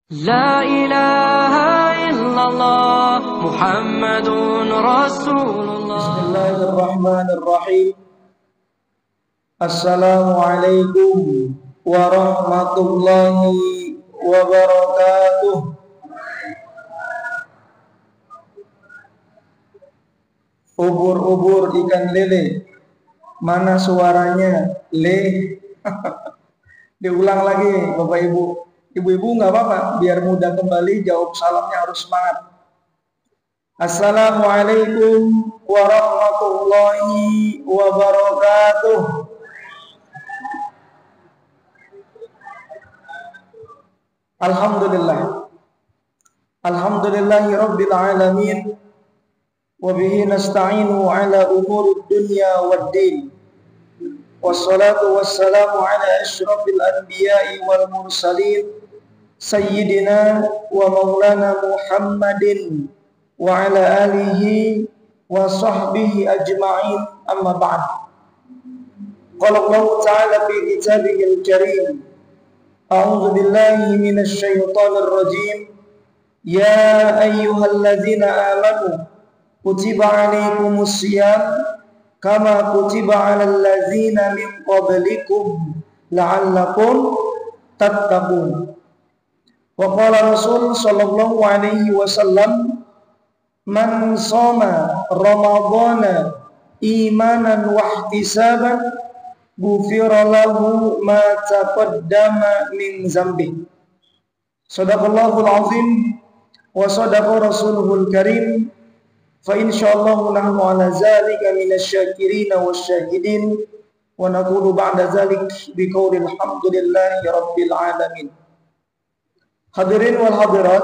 لا إله إلا الله محمد رسول الله. بسم الله الرحمن الرحيم. Assalamualaikum warahmatullahi wabarakatuh. Ubur-ubur ikan lele, mana suaranya? Le. Diulang lagi Bapak Ibu. Ibu-ibu nggak apa-apa, biar mudah kembali, jawab salamnya harus semangat. Assalamualaikum warahmatullahi wabarakatuh. Alhamdulillah. Alhamdulillahi rabbil alamin. Wa bihi nasta'inu ala umuri dunya waddin. Wassalatu wassalamu ala asyrafil anbiya'i wal mursalin Sayyidina wa maulana Muhammadin wa ala alihi wa sahbihi ajma'in, amma ba'd. Qala Allah ta'ala fi kitabihil karim, a'udzu billahi minasy syaithanir rajim. Ya ayyuhalladzina amanu kutiba 'alaikumus shiyam kama kutiba 'alal ladzina min qablikum la'allakum tattaqun. Wa qala Rasul sallallahu alaihi wasallam, man shoma ramadhana imanan wa ihtisaban ghufira lahu ma taqaddama min dzambi. Shadaqallahul azim wa shadaqa rasuluhul karim. Fa insyaallah nahnu ala zalika minasy-syakirin wasyahidin wa naqulu ba'da zalik biqaulil hamdulillahi rabbil alamin. Hadirin wal hadirat,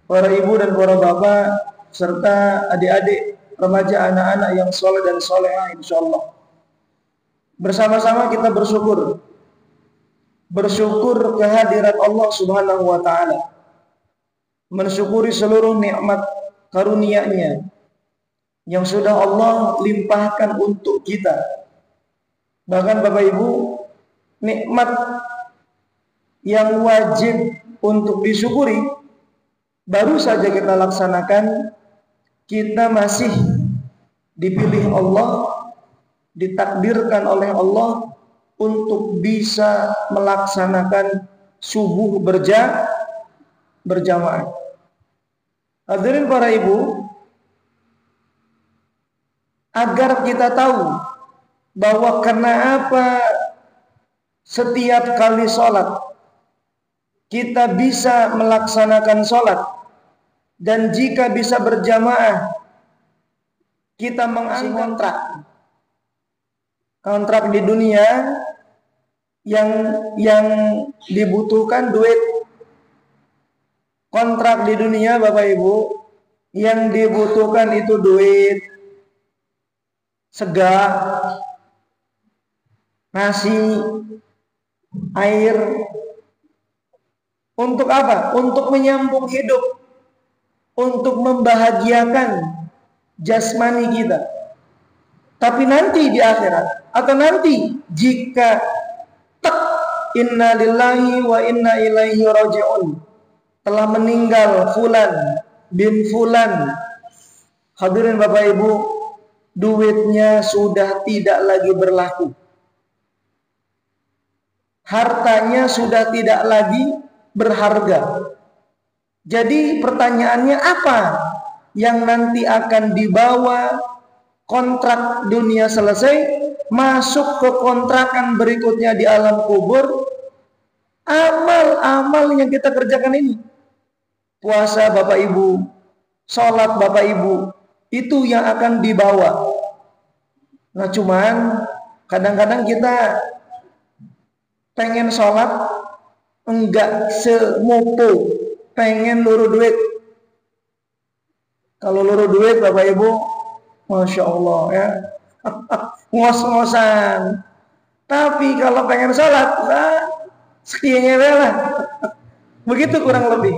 para ibu dan para bapak serta adik-adik, remaja, anak-anak yang soleh dan solehah insyaallah. Bersama-sama kita bersyukur kehadirat Allah Subhanahu wa taala. Mensyukuri seluruh nikmat karunia-Nya yang sudah Allah limpahkan untuk kita. Bahkan Bapak Ibu, nikmat yang wajib untuk disyukuri baru saja kita laksanakan, kita masih dipilih Allah, ditakdirkan oleh Allah untuk bisa melaksanakan subuh berjamaah. Hadirin para ibu, agar kita tahu bahwa kenapa setiap kali sholat kita bisa melaksanakan sholat, dan jika bisa berjamaah kita menganggap kontrak di dunia yang dibutuhkan duit. Kontrak di dunia Bapak Ibu yang dibutuhkan itu duit, sega, nasi, air. Untuk apa? Untuk menyambung hidup, untuk membahagiakan jasmani kita. Tapi nanti di akhirat, atau nanti jika inna lillahi wa inna ilaihi raji'un, telah meninggal fulan bin fulan, hadirin Bapak Ibu, duitnya sudah tidak lagi berlaku, hartanya sudah tidak lagi berharga. Jadi pertanyaannya, apa yang nanti akan dibawa kontrak dunia selesai masuk ke kontrakan berikutnya di alam kubur? Amal-amal yang kita kerjakan ini, puasa Bapak Ibu, sholat Bapak Ibu, itu yang akan dibawa. Nah cuman kadang-kadang kita pengen sholat enggak semopo, pengen luruh duit. Kalau luruh duit Bapak Ibu, Masya Allah ya, ngos-ngosan. Tapi kalau pengen sholat, sekiannya lah. Begitu kurang lebih.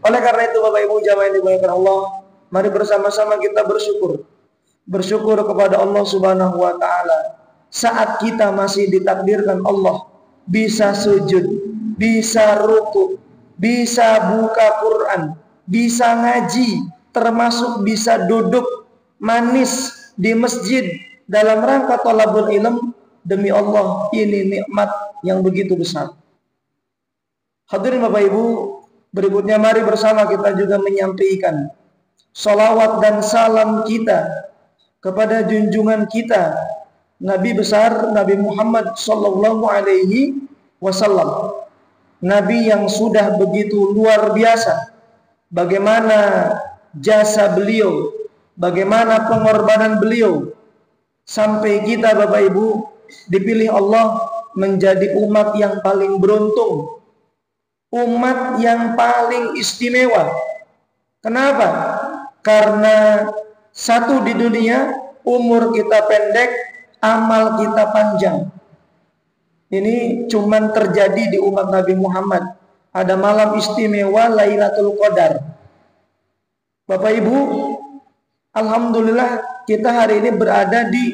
Oleh karena itu Bapak Ibu jamaah yang dimuliakan Allah, mari bersama-sama kita bersyukur kepada Allah Subhanahu wa taala saat kita masih ditakdirkan Allah bisa sujud, bisa ruku, bisa buka Quran, bisa ngaji, termasuk bisa duduk manis di masjid dalam rangka thalabul ilm, demi Allah ini nikmat yang begitu besar. Hadirin Bapak Ibu, berikutnya mari bersama kita juga menyampaikan salawat dan salam kita kepada junjungan kita Nabi besar Nabi Muhammad sallallahu alaihi wasallam. Nabi yang sudah begitu luar biasa bagaimana jasa beliau, bagaimana pengorbanan beliau, sampai kita Bapak Ibu dipilih Allah menjadi umat yang paling beruntung, umat yang paling istimewa. Kenapa? Karena satu, di dunia umur kita pendek, amal kita panjang. Ini cuman terjadi di umat Nabi Muhammad. Ada malam istimewa Lailatul Qadar. Bapak Ibu, alhamdulillah kita hari ini berada di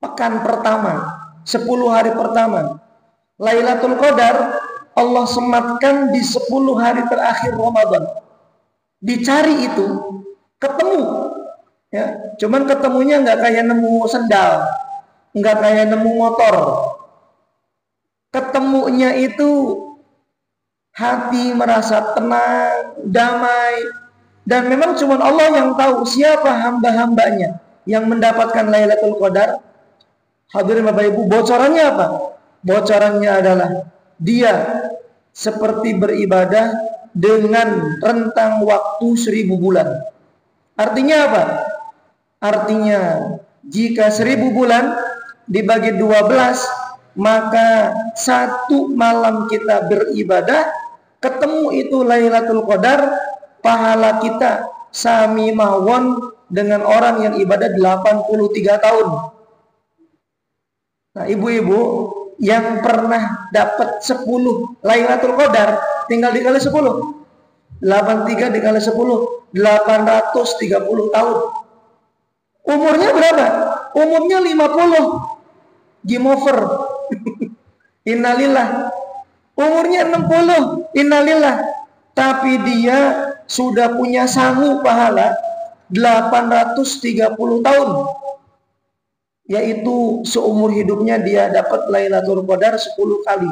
pekan pertama, 10 hari pertama. Lailatul Qadar Allah sematkan di 10 hari terakhir Ramadan. Dicari itu, ketemu. Ya, cuman ketemunya nggak kayak nemu sendal, nggak kayak nemu motor. Ketemunya itu hati merasa tenang, damai, dan memang cuma Allah yang tahu siapa hamba-hambanya yang mendapatkan Lailatul Qadar. Hadirin Bapak Ibu, bocorannya apa? Bocorannya adalah dia seperti beribadah dengan rentang waktu 1000 bulan. Artinya apa? Artinya jika 1000 bulan dibagi 12, maka satu malam kita beribadah, ketemu itu Lailatul Qadar, pahala kita sami mawon dengan orang yang ibadah 83 tahun. Nah, ibu-ibu yang pernah dapat 10 Lailatul Qadar, tinggal dikali 10. 83 dikali 10, 830 tahun. Umurnya berapa? Umurnya 50. Game over. Innalillah. Umurnya 60. Innalillah. Tapi dia sudah punya sangu pahala 830 tahun. Yaitu seumur hidupnya dia dapat Lailatul Qadar 10 kali.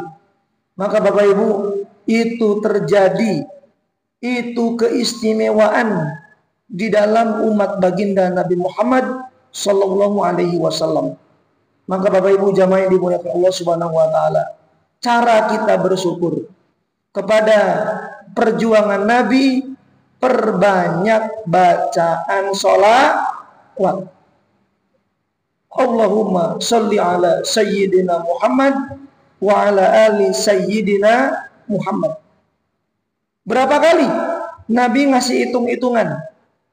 Maka Bapak Ibu, itu terjadi, itu keistimewaan di dalam umat baginda Nabi Muhammad sallallahu alaihi wasallam. Maka Bapak Ibu jamaah yang dimuliakan Allah Subhanahu wa taala, cara kita bersyukur kepada perjuangan Nabi, perbanyak bacaan sholawat. Allahumma sholli ala sayyidina Muhammad wa ala ali sayyidina Muhammad. Berapa kali Nabi ngasih hitung-hitungan?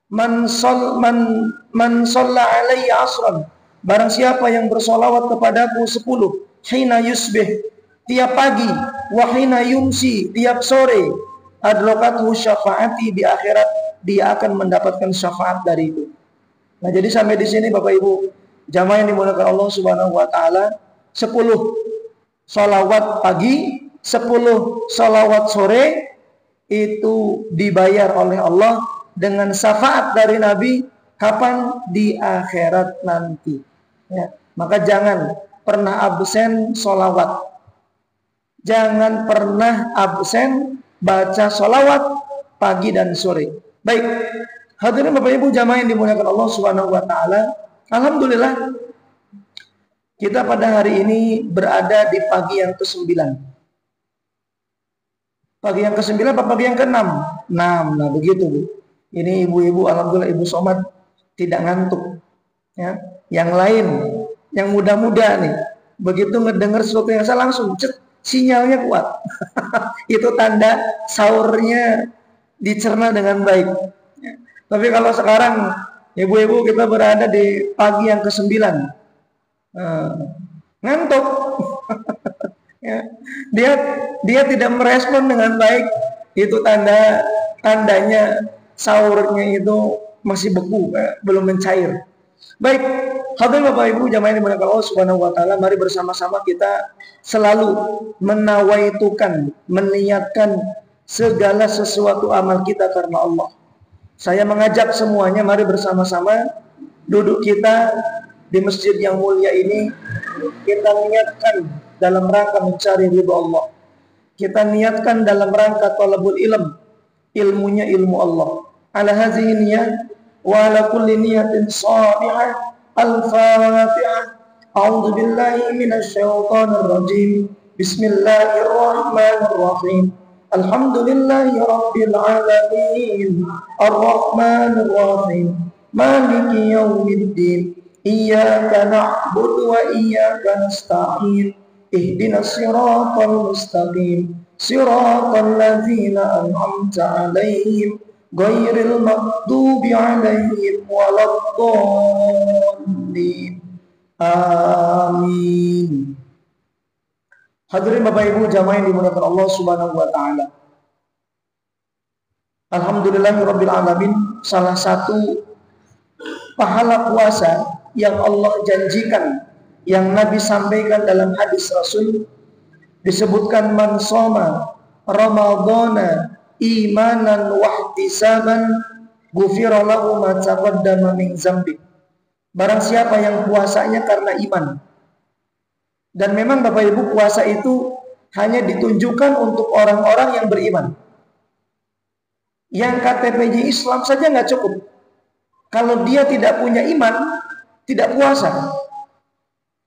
Man shalla alayya asran, barang siapa yang bersolawat kepadaku 10, hina yusbih, tiap pagi, wa hina yumsi, tiap sore, adrokathu syafaati, di akhirat dia akan mendapatkan syafaat dari itu. Nah, jadi sampai di sini Bapak Ibu jamaah yang dimuliakan Allah Subhanahu wa taala, 10 sholawat pagi, 10 sholawat sore, itu dibayar oleh Allah dengan syafaat dari Nabi. Kapan? Di akhirat nanti. Ya, maka jangan pernah absen sholawat. Jangan pernah absen baca sholawat pagi dan sore. Baik, hadirin Bapak Ibu jamaah yang dimuliakan Allah Subhanahu wa taala, alhamdulillah kita pada hari ini berada di pagi yang ke-9. Pagi yang ke-9 apa pagi yang ke-6? 6. Nah, begitu Bu. Ini ibu-ibu, alhamdulillah Ibu Somad tidak ngantuk. Ya. Yang lain, yang muda-muda nih, begitu ngedengar sesuatu yang salah langsung sinyalnya kuat. Itu tanda sahurnya dicerna dengan baik. Ya. Tapi kalau sekarang ibu-ibu kita berada di pagi yang ke-9, ngantuk. Ya. Dia tidak merespon dengan baik. Itu tandanya sahurnya itu masih beku, belum mencair. Baik, hadirin Bapak Ibu jamaah yang dimuliakan Allah Subhanahu wa taala, mari bersama-sama kita selalu menawaitukan, meniatkan segala sesuatu amal kita karena Allah. Saya mengajak semuanya, mari bersama-sama duduk kita di masjid yang mulia ini, kita niatkan dalam rangka mencari ridha Allah. Kita niatkan dalam rangka talabul ilm, ilmunya ilmu Allah. Ala hadhihi niyat wa ala kulli niyatin salihah. Al-Fatihah. A'udzu billahi minasy syaithanir rajim. Bismillahirrahmanirrahim. Alhamdulillahi rabbil alamin. Arrahmanir rahim. Maliki yaumiddin. Iyyaka na'budu wa iyyaka nasta'in. Ihdinas siratal mustaqim. Siratal ladzina an'amta 'alaihim ghairil maghdubi 'alaihim waladdallin. Amin. Hadirin Bapak Ibu jamaah yang dimuliakan Allah Subhanahu wa taala. Alhamdulillahirabbil alamin, salah satu pahala puasa yang Allah janjikan, yang Nabi sampaikan dalam hadis Rasul, disebutkan man shoma ramadhana imanan wahtisaban ghufira lahu ma taqaddama min dzambi. Barang siapa yang puasanya karena iman. Dan memang Bapak Ibu, puasa itu hanya ditunjukkan untuk orang-orang yang beriman. Yang KTP-nya Islam saja nggak cukup. Kalau dia tidak punya iman, tidak puasa.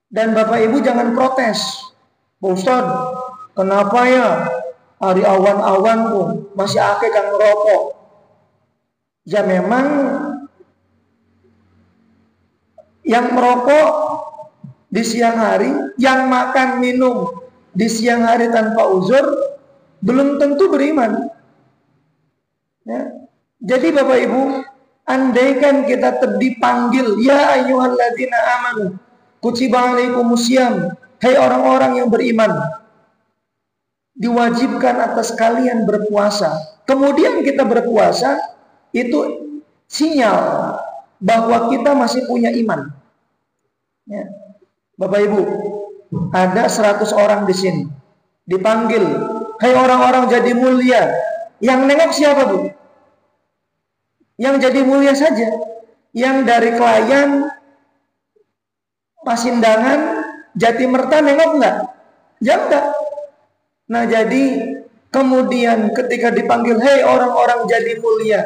Dan Bapak Ibu jangan protes. Pak Ustadz, kenapa ya hari awan-awan pun masih akeh kang ngerokok? Ya memang yang merokok di siang hari, yang makan minum di siang hari tanpa uzur, belum tentu beriman. Ya. Jadi Bapak Ibu, andaikan kita dipanggil, ya ayyuhalladzina amanu kutiba alaikumusiyam, hai orang-orang yang beriman, diwajibkan atas kalian berpuasa. Kemudian kita berpuasa, itu sinyal bahwa kita masih punya iman. Ya. Bapak Ibu, ada 100 orang di sini, dipanggil, hai orang-orang jadi mulia. Yang nengok siapa, Bu? Yang jadi mulia saja. Yang dari Klayan, Pasindangan, Jatimerta nengok enggak? Ya enggak. Nah jadi kemudian ketika dipanggil, hei orang-orang jadi mulia,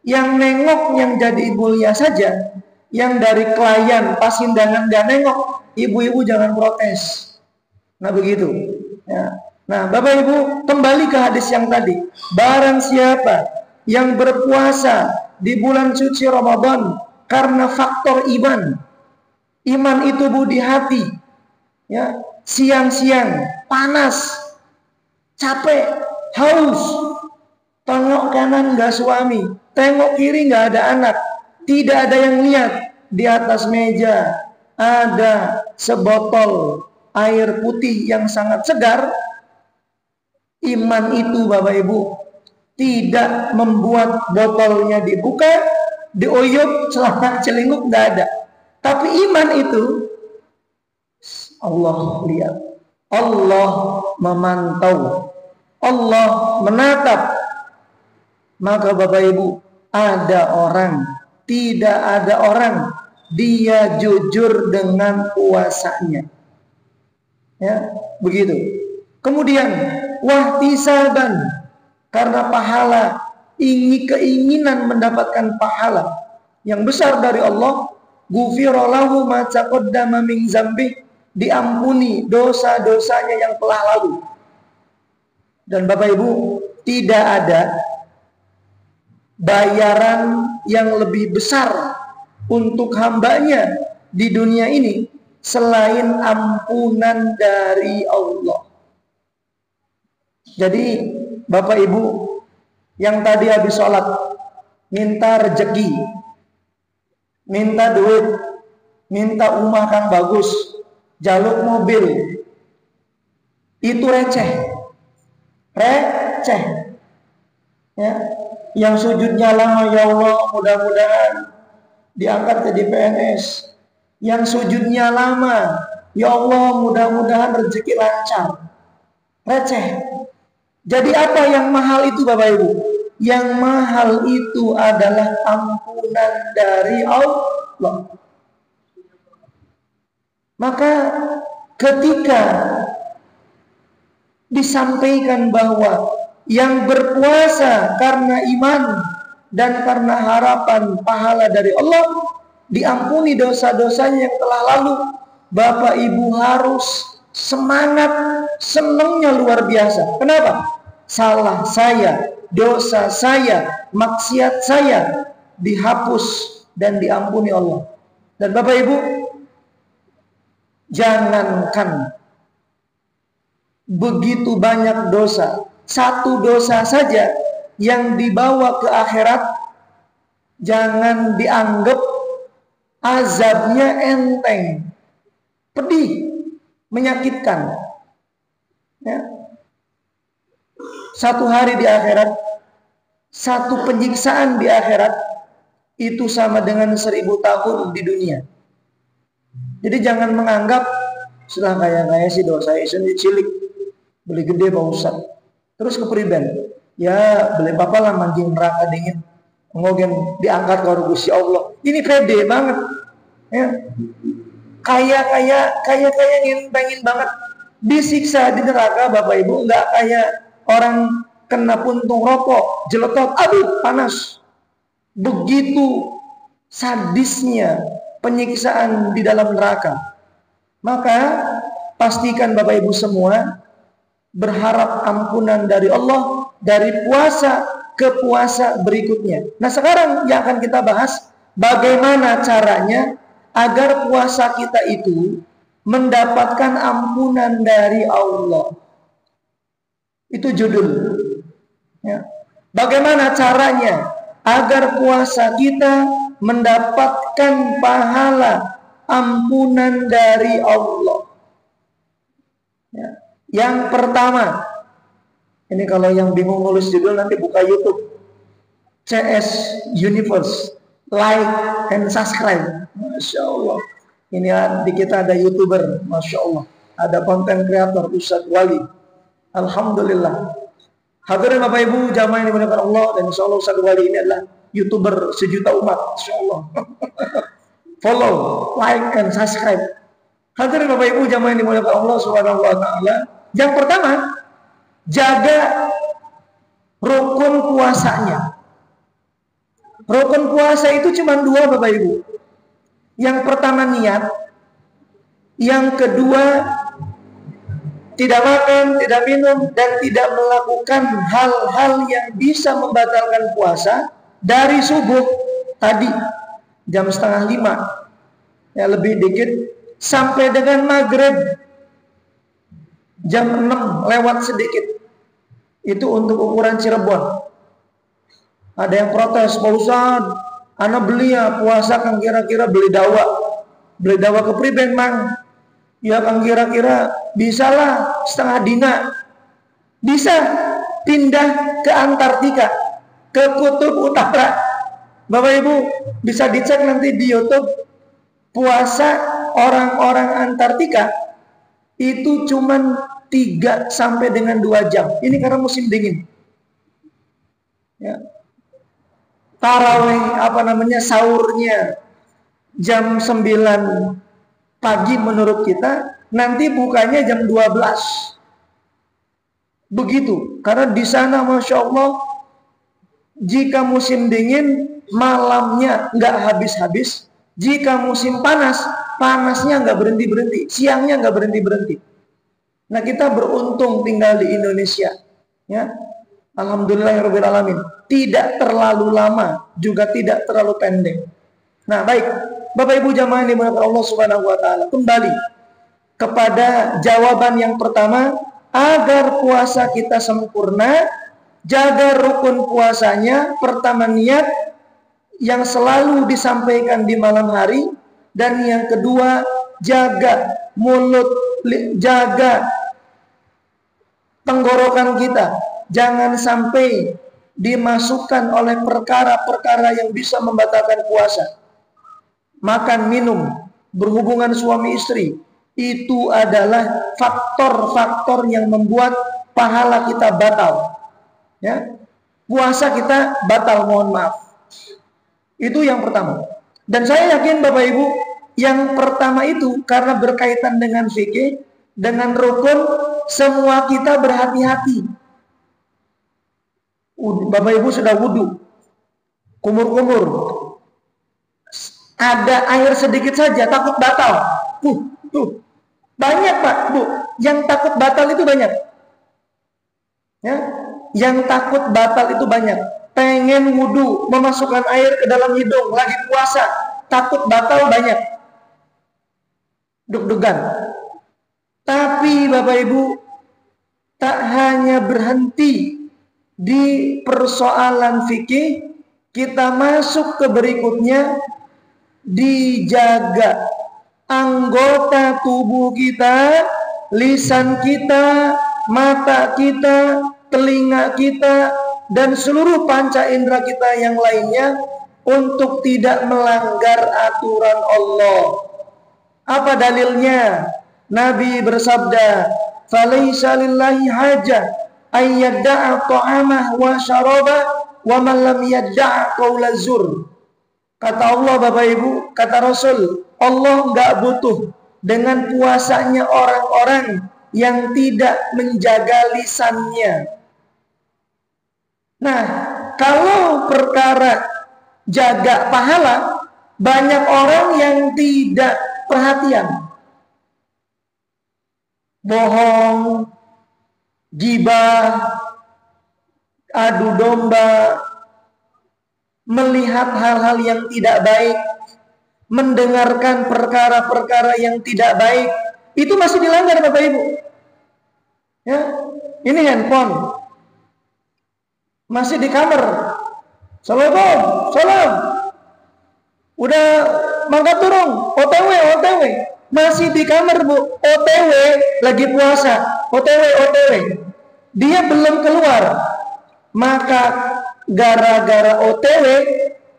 yang nengok yang jadi mulia saja. Yang dari Klayan, Pasindangan dan nengok, ibu-ibu jangan protes. Nah begitu. Ya. Nah Bapak Ibu, kembali ke hadis yang tadi. Barang siapa yang berpuasa di bulan suci Ramadan karena faktor iman. Iman itu Bu di hati. Ya, siang-siang panas, capek, haus. Tengok kanan enggak suami, tengok kiri enggak ada anak. Tidak ada yang lihat. Di atas meja ada sebotol air putih yang sangat segar. Iman itu Bapak Ibu tidak membuat botolnya dibuka, dioyok, celana celinguk, enggak ada. Tapi iman itu Allah lihat, Allah memantau, Allah menatap. Maka Bapak Ibu, ada orang, tidak ada orang, dia jujur dengan puasanya. Ya, begitu. Kemudian wahtisaban, karena pahala, keinginan mendapatkan pahala yang besar dari Allah. Ghufira lahu ma taqaddama min dzambi, diampuni dosa-dosanya yang telah lalu. Dan Bapak Ibu, tidak ada bayaran yang lebih besar untuk hambanya di dunia ini selain ampunan dari Allah. Jadi Bapak Ibu yang tadi habis sholat minta rezeki, minta duit, minta rumah kang bagus, jaluk mobil, itu receh. Ya. Yang sujudnya lama, ya Allah mudah-mudahan diangkat jadi PNS, yang sujudnya lama, ya Allah mudah-mudahan rezeki lancar, receh. Jadi apa yang mahal itu Bapak Ibu? Yang mahal itu adalah ampunan dari Allah. Maka ketika disampaikan bahwa yang berpuasa karena iman dan karena harapan pahala dari Allah, diampuni dosa-dosanya yang telah lalu, Bapak Ibu harus semangat, senangnya luar biasa. Kenapa? Salah saya, dosa saya, maksiat saya dihapus dan diampuni Allah. Dan Bapak Ibu, jangankan begitu banyak dosa, satu dosa saja yang dibawa ke akhirat, jangan dianggap azabnya enteng, pedih, menyakitkan. Ya. Satu hari di akhirat, satu penyiksaan di akhirat itu sama dengan 1000 tahun di dunia. Jadi jangan menganggap sudah kaya si dosa ini cilik, beli gede Pak Ustaz. Terus kepriben, ya beli papa lah manjing neraka dingin, ngogen diangkat ke Gusti Allah. Ini pede banget, ya. Kaya pengen banget disiksa di neraka Bapak Ibu, nggak kayak orang kena puntung rokok, jeletot, aduh panas. Begitu sadisnya penyiksaan di dalam neraka. Maka pastikan Bapak Ibu semua berharap ampunan dari Allah dari puasa ke puasa berikutnya. Nah sekarang yang akan kita bahas, bagaimana caranya agar puasa kita itu mendapatkan ampunan dari Allah. Itu judul. Ya. Bagaimana caranya agar puasa kita mendapatkan pahala ampunan dari Allah. Ya. Yang pertama, ini kalau yang bingung nulis judul nanti buka YouTube, CS Universe, like and subscribe. Masya Allah. Ini di kita ada YouTuber, Masya Allah. Ada konten kreator Ustadz Wali. Alhamdulillah. Hadirin Bapak Ibu jamaah yang dimuliakan Allah, dan insya Allah Ustadz Wali ini adalah YouTuber sejuta umat, Masya Allah. Follow, like, and subscribe. Hadirin Bapak Ibu jamaah yang dimuliakan Allah Subhanahu wa taala. Yang pertama, jaga rukun puasanya. Rukun puasa itu cuma 2 Bapak Ibu. Yang pertama niat, yang kedua tidak makan, tidak minum, dan tidak melakukan hal-hal yang bisa membatalkan puasa dari subuh tadi jam 4:30, ya lebih dikit, sampai dengan maghrib jam 6 lewat sedikit. Itu untuk ukuran Cirebon. Ada yang protes, Pak Ustaz, ana beli ya puasa kan kira-kira beli dawa ke priben mang. Ya kan kira-kira bisalah setengah dina. Bisa pindah ke Antartika, ke kutub utara. Bapak Ibu bisa dicek nanti di YouTube, puasa orang-orang Antartika itu cuman 3 sampai dengan 2 jam. Ini karena musim dingin. Ya. Tarawih sahurnya jam 9 pagi menurut kita, nanti bukanya jam 12. Begitu. Karena di sana Masya Allah, jika musim dingin malamnya nggak habis-habis, jika musim panas, panasnya nggak berhenti-berhenti, siangnya nggak berhenti-berhenti. Nah kita beruntung tinggal di Indonesia, ya. Alhamdulillahirabbil alamin. Tidak terlalu lama, juga tidak terlalu pendek. Nah baik, Bapak Ibu jamaah yang dimuliakan Allah Subhanahu wa taala, kembali kepada jawaban yang pertama, agar puasa kita sempurna, jaga rukun puasanya. Pertama niat yang selalu disampaikan di malam hari, dan yang kedua jaga mulut, jaga tenggorokan kita, jangan sampai dimasukkan oleh perkara-perkara yang bisa membatalkan puasa. makan, minum, berhubungan suami istri, itu adalah faktor-faktor yang membuat pahala kita batal. Ya, puasa kita batal, mohon maaf. Itu yang pertama. Dan saya yakin Bapak Ibu, yang pertama itu karena berkaitan dengan fikih, dengan rukun, semua kita berhati-hati. Bapak Ibu sudah wudhu, kumur-kumur, ada air sedikit saja takut batal. Tuh. Banyak Pak, Bu, yang takut batal itu banyak. Ya, yang takut batal itu banyak. Pengen wudhu, memasukkan air ke dalam hidung, lagi puasa, takut batal banyak. Deg-degan. Tapi Bapak Ibu, tak hanya berhenti di persoalan fikih, kita masuk ke berikutnya, dijaga anggota tubuh kita, lisan kita, mata kita, telinga kita, dan seluruh panca indera kita yang lainnya untuk tidak melanggar aturan Allah. Apa dalilnya? Nabi bersabda, "Falaisa lillahi hajah ay yadda'a ta'amah wa syarabah wa man lam yadda'a qaula zur." Kata Allah Bapak Ibu, kata Rasul, Allah enggak butuh dengan puasanya orang-orang yang tidak menjaga lisannya. Nah, kalau perkara jaga pahala, banyak orang yang tidak perhatian. Bohong, gibah, adu domba, melihat hal-hal yang tidak baik, mendengarkan perkara-perkara yang tidak baik, itu masih dilanggar Bapak Ibu. Ya, ini handphone masih di kamar. Assalamualaikum, salam. Udah mangkat turun, OTW, masih di kamar Bu, OTW, lagi puasa, OTW. Dia belum keluar, maka gara-gara OTW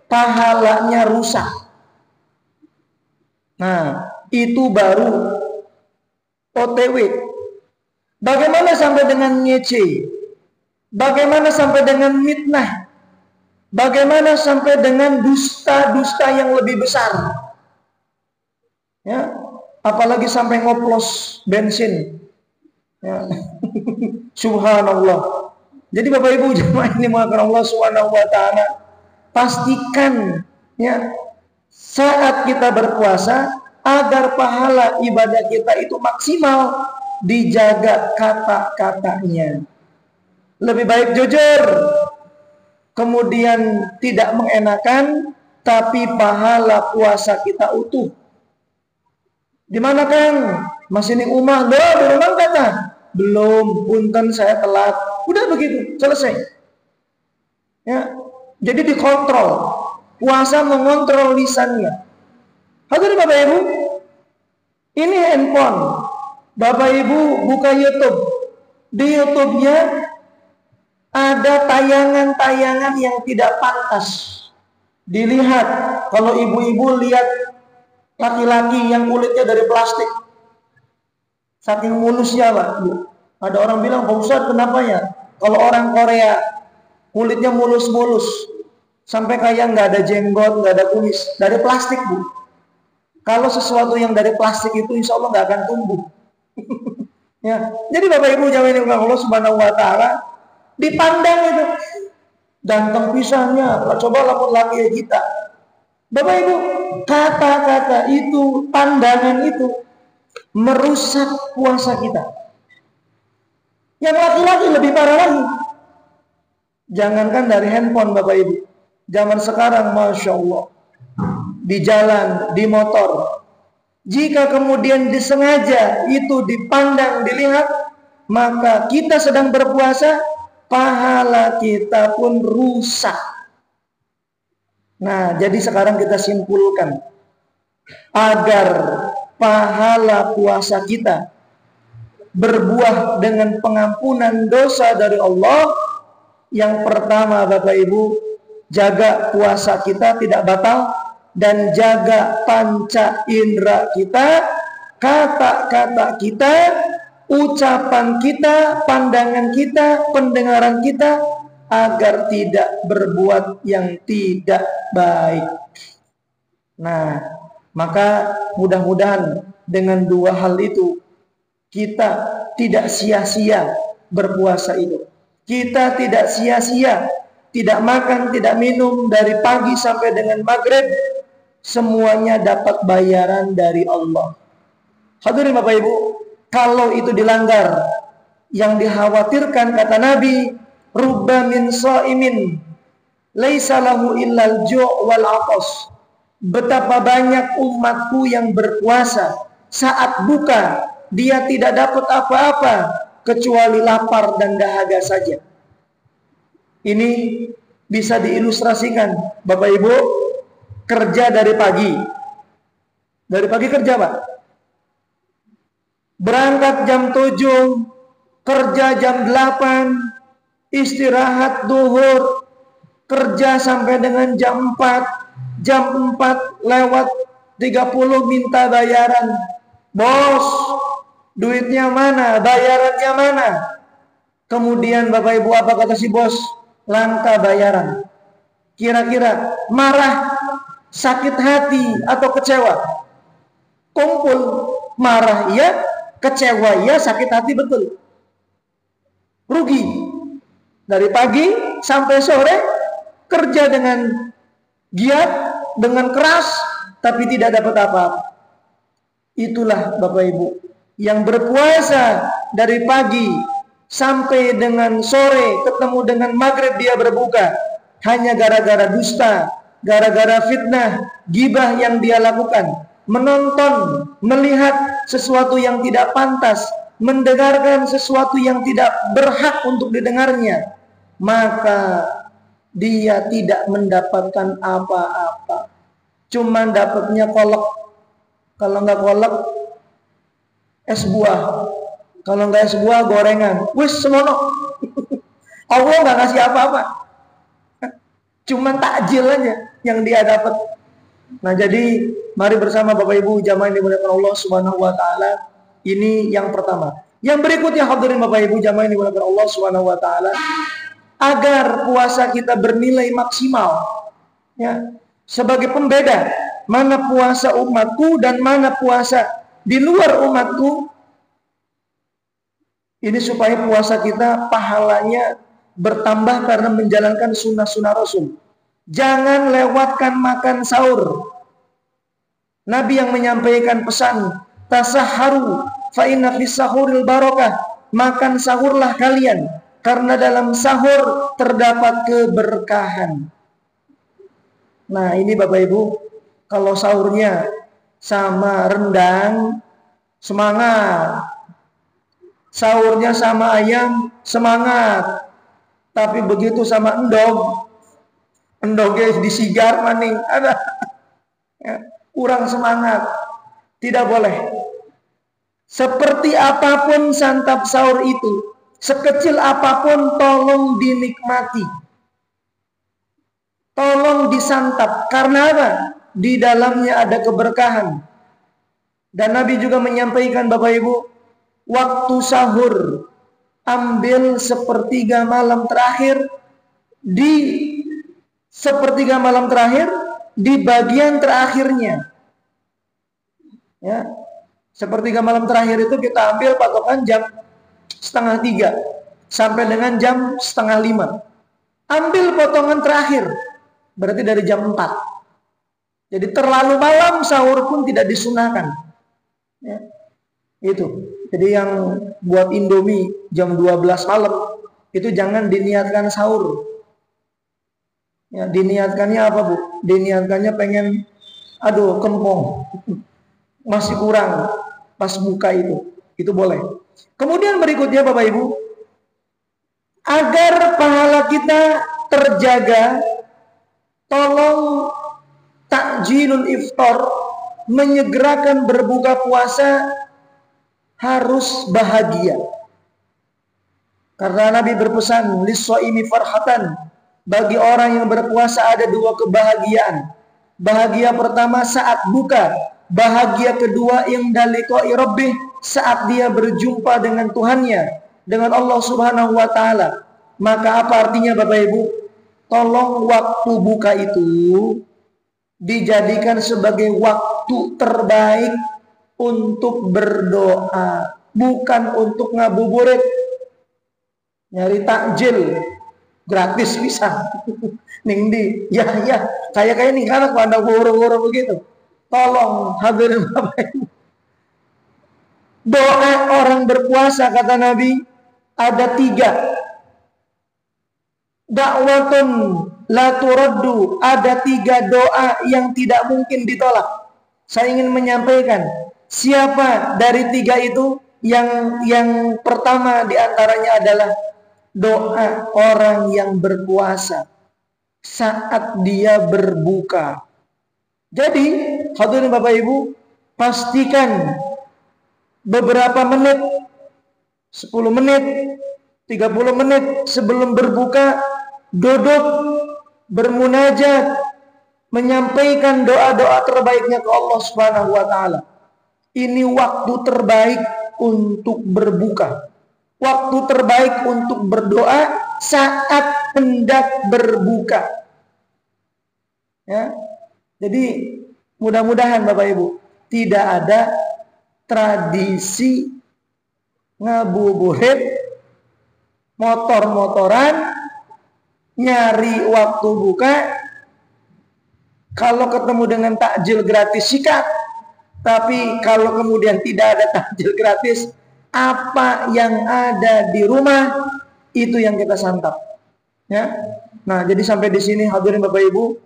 pahalanya rusak. Nah, itu baru OTW. Bagaimana sampai dengan ngece? Bagaimana sampai dengan mitnah? Bagaimana sampai dengan dusta-dusta yang lebih besar? Ya, apalagi sampai ngoplos bensin. Ya. Subhanallah. Jadi Bapak Ibu jemaah ini mengatakan Allah Subhanahu wa taala, pastikan ya saat kita berpuasa agar pahala ibadah kita itu maksimal, dijaga kata-katanya. Lebih baik jujur, kemudian tidak mengenakan, tapi pahala puasa kita utuh. Di mana Kang? Masih di rumah? Loh, di rumah kata? Belum, punten saya telat. Udah begitu, selesai. Ya, jadi dikontrol. Puasa mengontrol lisannya. Hadirin Bapak Ibu, ini handphone. Bapak Ibu buka YouTube. Di YouTube-nya ada tayangan-tayangan yang tidak pantas dilihat. Kalau ibu-ibu lihat laki-laki yang kulitnya dari plastik, saking mulusnya Pak. Ada orang bilang, Pak Ustadz kenapa ya? Kalau orang Korea kulitnya mulus-mulus, sampai kayak nggak ada jenggot, nggak ada kumis, dari plastik Bu. Kalau sesuatu yang dari plastik itu insya Allah nggak akan tumbuh. Ya, jadi Bapak Ibu jangan ini Allah Subhanahu Wa Taala dipandang itu ganteng pisahnya, coba lapor laki kita. Bapak Ibu, kata-kata itu, pandangan itu merusak puasa kita. Yang laki-laki lebih parah lagi. Jangankan dari handphone Bapak Ibu, zaman sekarang Masya Allah, di jalan, di motor, jika kemudian disengaja itu dipandang, dilihat, maka kita sedang berpuasa, pahala kita pun rusak. Nah, jadi sekarang kita simpulkan, agar pahala puasa kita berbuah dengan pengampunan dosa dari Allah, yang pertama Bapak Ibu, jaga puasa kita tidak batal. dan jaga panca indera kita, kata-kata kita, ucapan kita, pandangan kita, pendengaran kita, agar tidak berbuat yang tidak baik. Nah, maka mudah-mudahan dengan dua hal itu kita tidak sia-sia berpuasa itu. Kita tidak sia-sia, tidak makan, tidak minum dari pagi sampai dengan maghrib, semuanya dapat bayaran dari Allah. Hadirin Bapak Ibu, kalau itu dilanggar, yang dikhawatirkan kata Nabi, rubba min shaimin laisa lahu illal ju' wal 'atas. Betapa banyak umatku yang berpuasa, saat buka dia tidak dapat apa-apa kecuali lapar dan dahaga saja. Ini bisa diilustrasikan, Bapak Ibu, kerja dari pagi. Dari pagi kerja, Pak. Berangkat jam 7, kerja jam 8, istirahat duhur, kerja sampai dengan jam 4, jam 4 lewat 30 minta bayaran. Bos, duitnya mana? Bayarannya mana? Kemudian Bapak Ibu, apa kata si bos? Langka bayaran. Kira-kira marah, sakit hati, atau kecewa? Kumpul, marah iya, kecewa iya, sakit hati betul. Rugi. Dari pagi sampai sore kerja dengan giat, dengan keras, tapi tidak dapat apa-apa. Itulah Bapak Ibu, yang berpuasa dari pagi sampai dengan sore, ketemu dengan maghrib dia berbuka, hanya gara-gara dusta, gara-gara fitnah, gibah yang dia lakukan, menonton, melihat sesuatu yang tidak pantas, mendengarkan sesuatu yang tidak berhak untuk didengarnya, maka dia tidak mendapatkan apa-apa. Cuman dapatnya kolak. Kalau nggak kolak, es buah. Kalau nggak es buah, gorengan. Wis semono. Allah nggak ngasih apa-apa. Cuman takjil aja yang dia dapat. Nah, jadi mari bersama Bapak Ibu jamaah yang dimuliakan Allah Subhanahu wa taala. Ini yang pertama. Yang berikutnya, hadirin Bapak Ibu jamaah yang dimuliakan Allah Subhanahu wa taala, agar puasa kita bernilai maksimal, ya, sebagai pembeda mana puasa umatku dan mana puasa di luar umatku. Ini supaya puasa kita pahalanya bertambah karena menjalankan sunnah-sunnah Rasul. Jangan lewatkan makan sahur. Nabi yang menyampaikan pesan, tasahharu fa inna fis sahuril barakah. Makan sahurlah kalian, karena dalam sahur terdapat keberkahan. Nah, ini Bapak Ibu, kalau sahurnya sama rendang, semangat. Sahurnya sama ayam, semangat. Tapi begitu sama endognya disigar maning, ada ya, kurang semangat. Tidak boleh. Seperti apapun santap sahur itu, sekecil apapun, tolong dinikmati. Tolong disantap. Karena apa? Di dalamnya ada keberkahan. Dan Nabi juga menyampaikan, Bapak Ibu, waktu sahur, ambil sepertiga malam terakhir, di sepertiga malam terakhir, di bagian terakhirnya. Ya, sepertiga malam terakhir itu kita ambil patokan jam 2:30 sampai dengan jam 4:30. Ambil potongan terakhir, berarti dari jam 4. Jadi terlalu malam sahur pun tidak disunahkan. Ya, itu. Jadi yang buat Indomie jam 12 malam, itu jangan diniatkan sahur. Ya, diniatkannya apa, Bu? Diniatkannya pengen, aduh, kempong. Masih kurang pas buka itu. Itu boleh. Kemudian berikutnya Bapak Ibu, agar pahala kita terjaga, tolong takjilul iftar, menyegerakan berbuka puasa, harus bahagia. Karena Nabi berpesan, lis-shaimi farhatan, bagi orang yang berpuasa ada dua kebahagiaan. Bahagia pertama saat buka, bahagia kedua inda liqa'i rabbih, saat dia berjumpa dengan Tuhannya, dengan Allah Subhanahu wa taala. Maka apa artinya Bapak Ibu? Tolong waktu buka itu dijadikan sebagai waktu terbaik untuk berdoa, bukan untuk ngabuburit, nyari takjil gratis bisa. Ningdi, ya kayak nih anak pada woro-woro begitu. Tolong hadirin Bapak Ibu. Doa orang berpuasa kata Nabi ada 3. Da'watun la turaddu, ada 3 doa yang tidak mungkin ditolak. Saya ingin menyampaikan siapa dari 3 itu. Yang pertama diantaranya adalah doa orang yang berpuasa saat dia berbuka. Jadi hadirin Bapak Ibu, pastikan beberapa menit, 10 menit, 30 menit sebelum berbuka, duduk bermunajat, menyampaikan doa-doa terbaiknya ke Allah Subhanahu wa taala. Ini waktu terbaik untuk berbuka. Waktu terbaik untuk berdoa saat hendak berbuka. Ya. Jadi mudah-mudahan Bapak Ibu tidak ada tradisi ngabuburit, motor-motoran, nyari waktu buka, kalau ketemu dengan takjil gratis sikat, tapi kalau kemudian tidak ada takjil gratis, apa yang ada di rumah itu yang kita santap. Ya. Nah, jadi sampai di sini hadirin Bapak Ibu,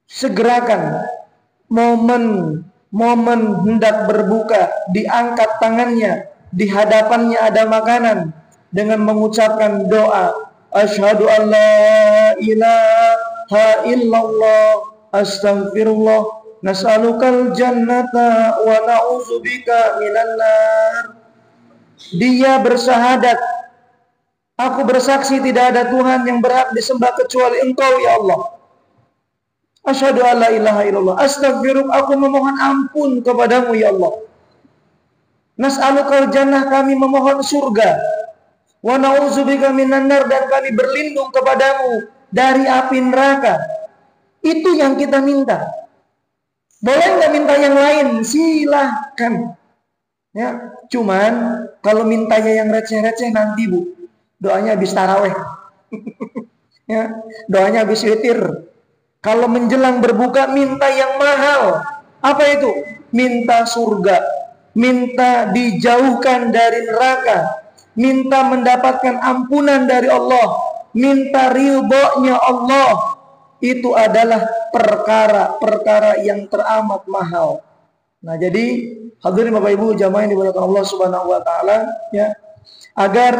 segerakan momen hendak berbuka, diangkat tangannya, di hadapannya ada makanan, dengan mengucapkan doa, asyhadu an la ilaha illallah, astaghfirullah, nas'alukal jannata wa na'udzubika minan nar. Dia bersahadat, aku bersaksi tidak ada Tuhan yang berhak disembah kecuali Engkau ya Allah. Asyhadu an la ilaha illallah, astaghfiruk, aku memohon ampun kepadamu ya Allah. Nas'alukal jannah, kami memohon surga. Wa na'udzubika minan nar, dan kami berlindung kepadamu dari api neraka. Itu yang kita minta. Boleh nggak minta yang lain? Silahkan. Ya, cuman kalau mintanya yang receh-receh nanti Bu, doanya habis taraweh. Ya, doanya habis witir. Kalau menjelang berbuka minta yang mahal. Apa itu? Minta surga, minta dijauhkan dari neraka, minta mendapatkan ampunan dari Allah, minta ridhonya Allah. Itu adalah perkara-perkara yang teramat mahal. Nah, jadi hadirin Bapak Ibu jamaah yang dimuliakan Allah Subhanahu wa taala, ya, agar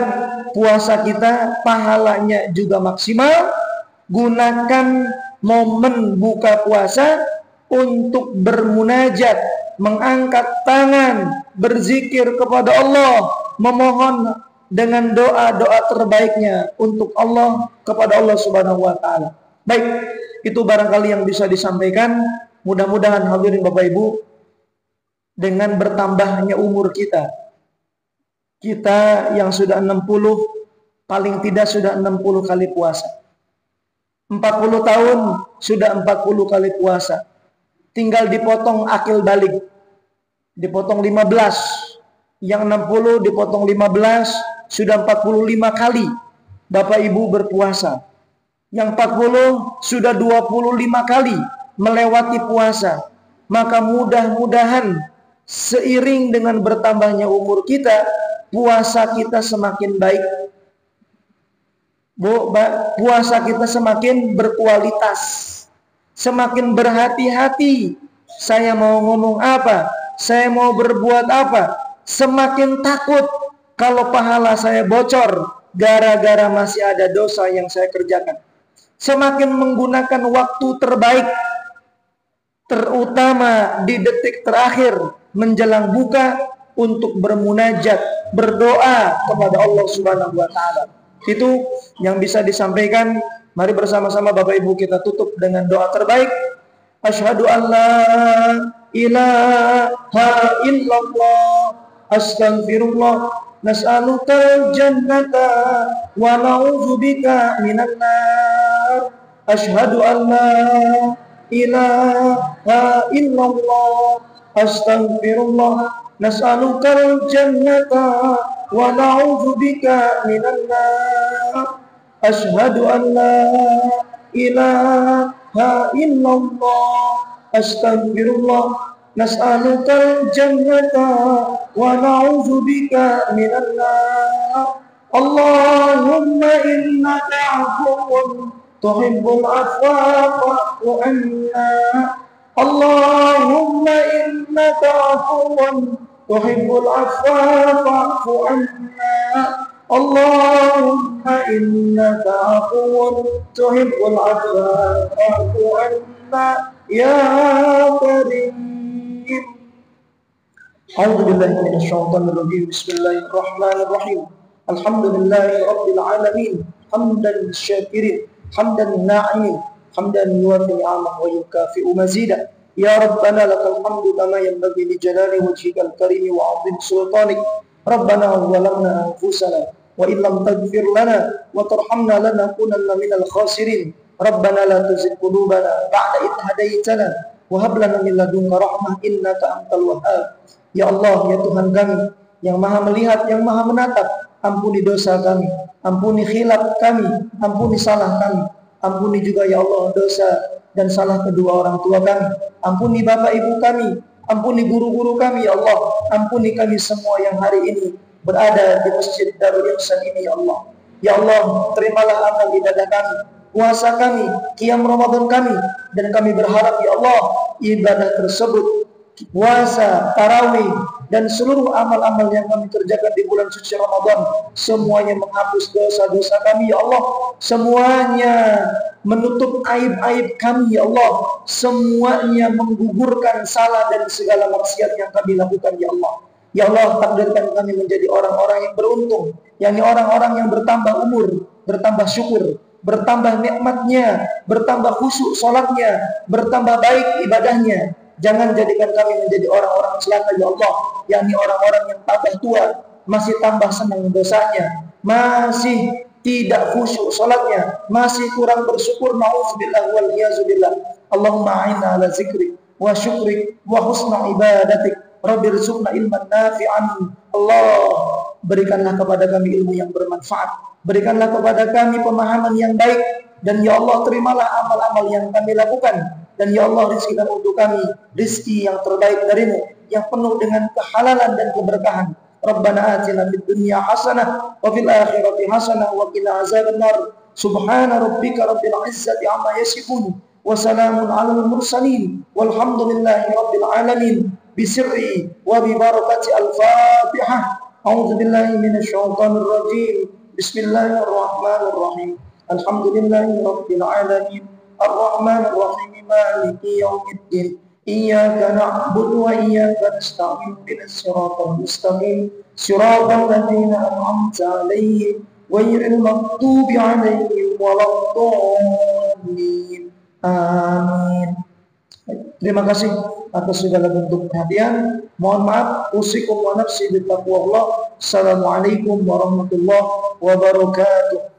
puasa kita pahalanya juga maksimal, gunakan momen buka puasa untuk bermunajat, mengangkat tangan, berzikir kepada Allah, memohon dengan doa-doa terbaiknya untuk Allah, kepada Allah Subhanahu wa taala. Baik, itu barangkali yang bisa disampaikan. Mudah-mudahan hadirin Bapak Ibu, dengan bertambahnya umur kita yang sudah 60, paling tidak sudah 60 kali puasa. 40 tahun sudah 40 kali puasa. Tinggal dipotong akil balik, dipotong 15. Yang 60 dipotong 15, sudah 45 kali Bapak Ibu berpuasa. Yang 40 sudah 25 kali melewati puasa. Maka mudah-mudahan seiring dengan bertambahnya umur kita, puasa kita semakin baik. Puasa kita semakin berkualitas, semakin berhati-hati. Saya mau ngomong apa, saya mau berbuat apa, semakin takut kalau pahala saya bocor gara-gara masih ada dosa yang saya kerjakan. Semakin menggunakan waktu terbaik, terutama di detik terakhir menjelang buka, untuk bermunajat, berdoa kepada Allah Subhanahu wa taala. Itu yang bisa disampaikan. Mari bersama-sama Bapak Ibu kita tutup dengan doa terbaik. Asyhadu an la ilaha illallah. Astaghfirullah. Nas'alukal jannata wa na'udzubika minan nar. Asyhadu an la ilaha illallah. Astaghfirullah. Nas'alukal jannata wa na'udzubika minan nar. Asyhadu an la ilaha illallah. Astaghfirullah. Nas'alukal jannata wa na'udzubika minan nar. Allahumma innaka 'afuwwun tuhibbul 'afwa fa'fu 'anna. Allahumma innaka 'afuwwun tuhibbul 'afwa fa'fu 'anna. Allahumma innaka 'afuwwun tuhibbul 'afwa fa'fu 'anna ya karim. A'udzu billahi minasy syaithanir rajim. Bismillahirrahmanirrahim. Alhamdulillahi rabbil alamin. Hamdan syakirin, hamdan na'imin, hamdan yuwafi ni'amah wa yukafi'u mazida. Ya Rabbana lakal hamdu kama yanbaghi li jalali wajhikal karim wa 'azim sultanik. Rabbana zalamna anfusana wa illam taghfir lana wa tarhamna lanakunanna minal khasirin. Rabbana la tuzigh qulubana ba'da idh hadaitana wa hab lana min ladunka rahmah innaka antal wahhab. Ya Allah, ya Tuhan kami yang Maha melihat, yang Maha menatap, ampuni dosa kami, ampuni khilaf kami, ampuni salah kami, ampuni juga ya Allah dosa dan salah kedua orang tua kami, ampuni bapak ibu kami, ampuni guru-guru kami ya Allah, ampuni kami semua yang hari ini berada di Masjid Darul Ihsan ini ya Allah. Ya Allah, terimalah amal ibadah kami, puasa kami, qiyam Ramadan kami, dan kami berharap ya Allah ibadah tersebut, puasa, tarawih, dan seluruh amal-amal yang kami kerjakan di bulan suci Ramadan, semuanya menghapus dosa-dosa kami ya Allah, semuanya menutup aib-aib kami ya Allah, semuanya menggugurkan salah dan segala maksiat yang kami lakukan ya Allah. Ya Allah, takdirkan kami menjadi orang-orang yang beruntung, yakni orang-orang yang bertambah umur, bertambah syukur, bertambah nikmatnya, bertambah khusyuk salatnya, bertambah baik ibadahnya. Jangan jadikan kami menjadi orang-orang celaka ya Allah, yakni orang-orang yang tambah tua masih tambah senang dosanya, masih tidak khusyuk salatnya, masih kurang bersyukur, nauzubillah wal iyazubillah. Allahumma a'inna ala zikrik wa syukrik wa husna ibadatik. Rabbirzuqna ilman nafi'an. Allah, berikanlah kepada kami ilmu yang bermanfaat, berikanlah kepada kami pemahaman yang baik, dan ya Allah terimalah amal-amal yang kami lakukan. Dan ya Allah, rizkikan untuk kami rizki yang terbaik darimu, yang penuh dengan kehalalan dan keberkahan. Rabbana atina fid dunya hasanah wa fil akhirati hasanah wa qina azabannar. Subhana rabbika rabbil izzati amma yasifun wa salamun alal mursalin walhamdulillahi rabbil alamin. Bisirri wa bi barakati al-Fatihah. A'udzu billahi minasy syaithanir rajim. Bismillahirrahmanirrahim. Alhamdulillahi rabbil alamin. Ar-Rahmanir Rahim. Maliki yaumiddin. Iyyaka na'budu wa iyyaka nasta'in. Ihdinas siratal mustaqim. Siratal ladzina an'amta 'alaihim ghairil maghdubi 'alaihim waladdallin. Amin. Terima kasih atas segala bentuk perhatian. Mohon maaf, usikum wa nafsi bittaqwallah. Assalamualaikum warahmatullahi wabarakatuh.